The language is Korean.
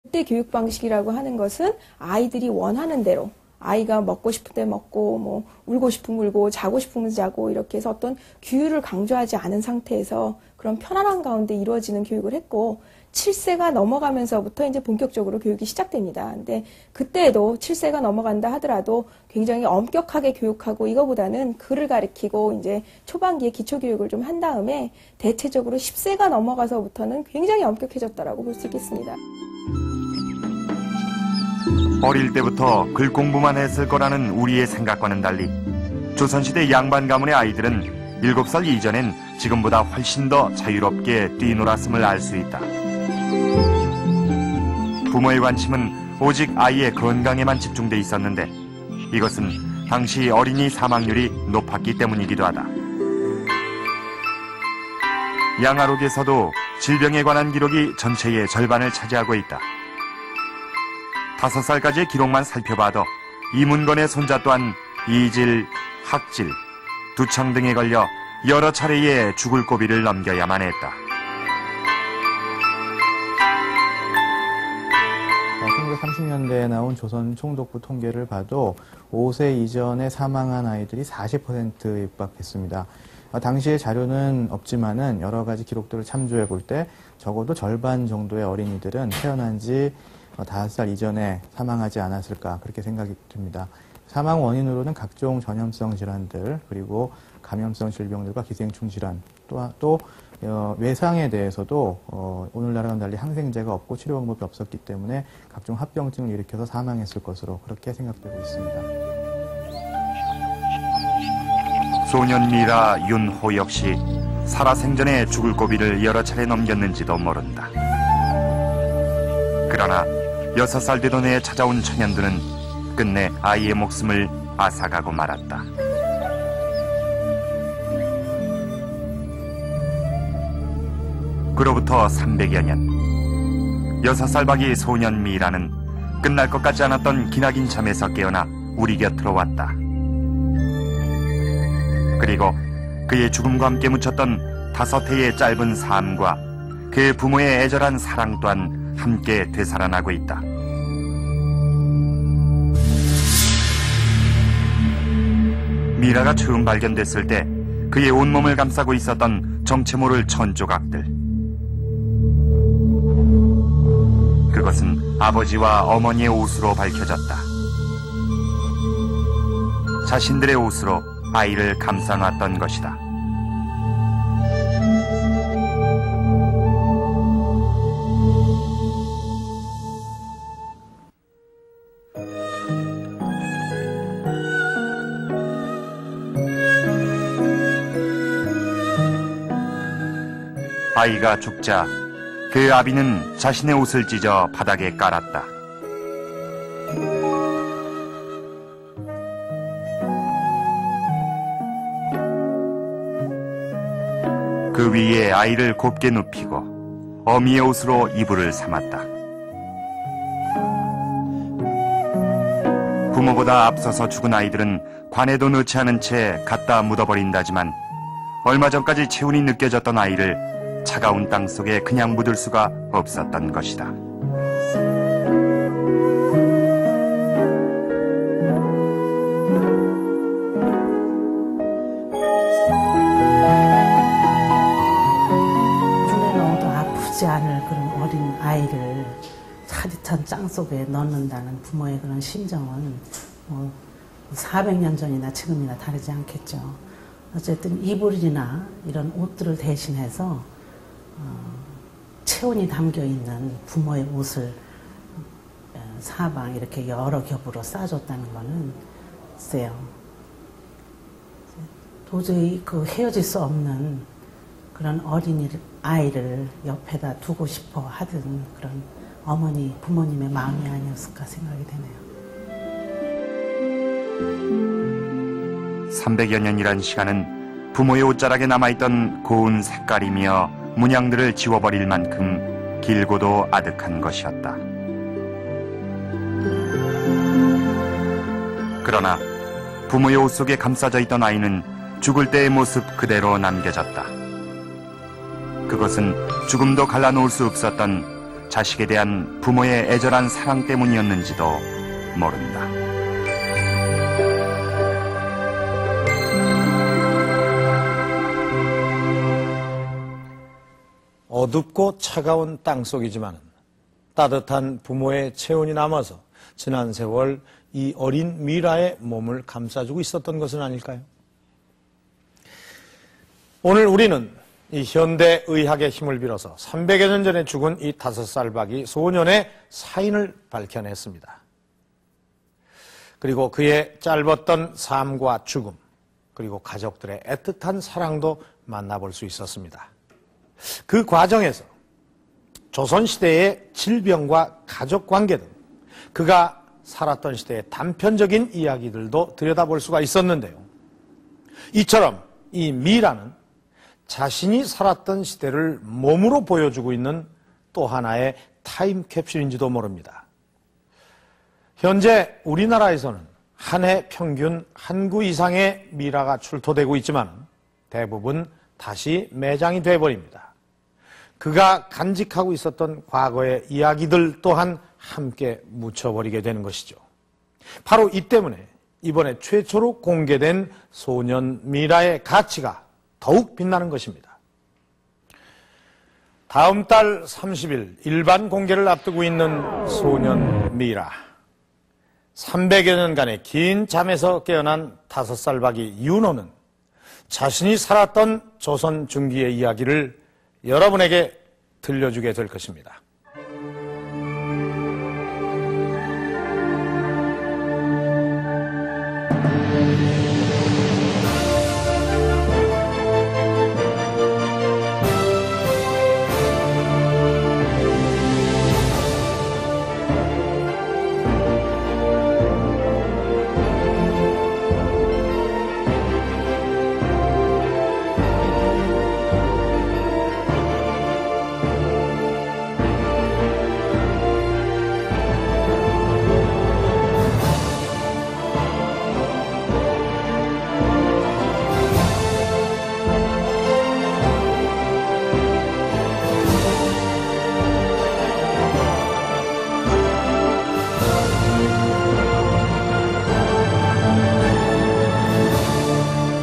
그때 교육 방식이라고 하는 것은 아이들이 원하는 대로 아이가 먹고 싶을 때 먹고 뭐 울고 싶으면 울고 자고 싶으면 자고 이렇게 해서 어떤 규율을 강조하지 않은 상태에서 그런 편안한 가운데 이루어지는 교육을 했고 7세가 넘어가면서부터 이제 본격적으로 교육이 시작됩니다. 근데 그때도 7세가 넘어간다 하더라도 굉장히 엄격하게 교육하고 이거보다는 글을 가르치고 이제 초반기에 기초교육을 좀 한 다음에 대체적으로 10세가 넘어가서부터는 굉장히 엄격해졌다라고 볼 수 있겠습니다. 어릴 때부터 글 공부만 했을 거라는 우리의 생각과는 달리 조선시대 양반 가문의 아이들은 7살 이전엔 지금보다 훨씬 더 자유롭게 뛰놀았음을 알 수 있다. 부모의 관심은 오직 아이의 건강에만 집중돼 있었는데 이것은 당시 어린이 사망률이 높았기 때문이기도 하다. 양아록에서도 질병에 관한 기록이 전체의 절반을 차지하고 있다. 5살까지의 기록만 살펴봐도 이문건의 손자 또한 이질, 학질, 두창 등에 걸려 여러 차례의 죽을 고비를 넘겨야만 했다. 1930년대에 나온 조선 총독부 통계를 봐도 5세 이전에 사망한 아이들이 40%에 육박했습니다. 당시의 자료는 없지만은 여러 가지 기록들을 참조해 볼 때 적어도 절반 정도의 어린이들은 태어난 지 5살 이전에 사망하지 않았을까 그렇게 생각이 듭니다. 사망 원인으로는 각종 전염성 질환들 그리고 감염성 질병들과 기생충 질환 또 외상에 대해서도 오늘날과는 달리 항생제가 없고 치료 방법이 없었기 때문에 각종 합병증을 일으켜서 사망했을 것으로 그렇게 생각되고 있습니다. 소년 미라 윤호 역시 살아생전에 죽을 고비를 여러 차례 넘겼는지도 모른다. 그러나 6살 되던 해에 찾아온 천연두는 끝내 아이의 목숨을 앗아가고 말았다. 그로부터 300여 년, 6살 박이 소년 미라는 끝날 것 같지 않았던 기나긴 잠에서 깨어나 우리 곁으로 왔다. 그리고 그의 죽음과 함께 묻혔던 5해의 짧은 삶과 그의 부모의 애절한 사랑 또한 함께 되살아나고 있다. 미라가 처음 발견됐을 때 그의 온몸을 감싸고 있었던 정체 모를 천조각들. 그것은 아버지와 어머니의 옷으로 밝혀졌다. 자신들의 옷으로 아이를 감싸놨던 것이다. 아이가 죽자 그 아비는 자신의 옷을 찢어 바닥에 깔았다. 그 위에 아이를 곱게 눕히고 어미의 옷으로 이불을 삼았다. 부모보다 앞서서 죽은 아이들은 관에도 넣지 않은 채 갖다 묻어버린다지만 얼마 전까지 체온이 느껴졌던 아이를 차가운 땅 속에 그냥 묻을 수가 없었던 것이다. 아프지 않을 그런 어린 아이를 차디찬 땅 속에 넣는다는 부모의 그런 심정은 400년 전이나 지금이나 다르지 않겠죠. 어쨌든 이불이나 이런 옷들을 대신해서 체온이 담겨있는 부모의 옷을 사방 이렇게 여러 겹으로 싸줬다는 거는 글쎄요. 도저히 그 헤어질 수 없는 그런 어린이 아이를 옆에다 두고 싶어 하던 그런 어머니, 부모님의 마음이 아니었을까 생각이 되네요. 300여 년이란 시간은 부모의 옷자락에 남아있던 고운 색깔이며 문양들을 지워버릴 만큼 길고도 아득한 것이었다. 그러나 부모의 옷 속에 감싸져 있던 아이는 죽을 때의 모습 그대로 남겨졌다. 그것은 죽음도 갈라놓을 수 없었던 자식에 대한 부모의 애절한 사랑 때문이었는지도 모른다. 어둡고 차가운 땅속이지만 따뜻한 부모의 체온이 남아서 지난 세월 이 어린 미라의 몸을 감싸주고 있었던 것은 아닐까요? 오늘 우리는 이 현대 의학의 힘을 빌어서 300여 년 전에 죽은 이 5살박이 소년의 사인을 밝혀냈습니다. 그리고 그의 짧았던 삶과 죽음, 그리고 가족들의 애틋한 사랑도 만나볼 수 있었습니다. 그 과정에서 조선시대의 질병과 가족관계 등 그가 살았던 시대의 단편적인 이야기들도 들여다볼 수가 있었는데요. 이처럼 이 미라는 자신이 살았던 시대를 몸으로 보여주고 있는 또 하나의 타임캡슐인지도 모릅니다. 현재 우리나라에서는 한 해 평균 한 구 이상의 미라가 출토되고 있지만 대부분 다시 매장이 돼버립니다. 그가 간직하고 있었던 과거의 이야기들 또한 함께 묻혀버리게 되는 것이죠. 바로 이 때문에 이번에 최초로 공개된 소년 미라의 가치가 더욱 빛나는 것입니다. 다음 달 30일 일반 공개를 앞두고 있는 소년 미라. 300여 년간의 긴 잠에서 깨어난 5살박이 윤호는 자신이 살았던 조선 중기의 이야기를 여러분에게 들려주게 될 것입니다.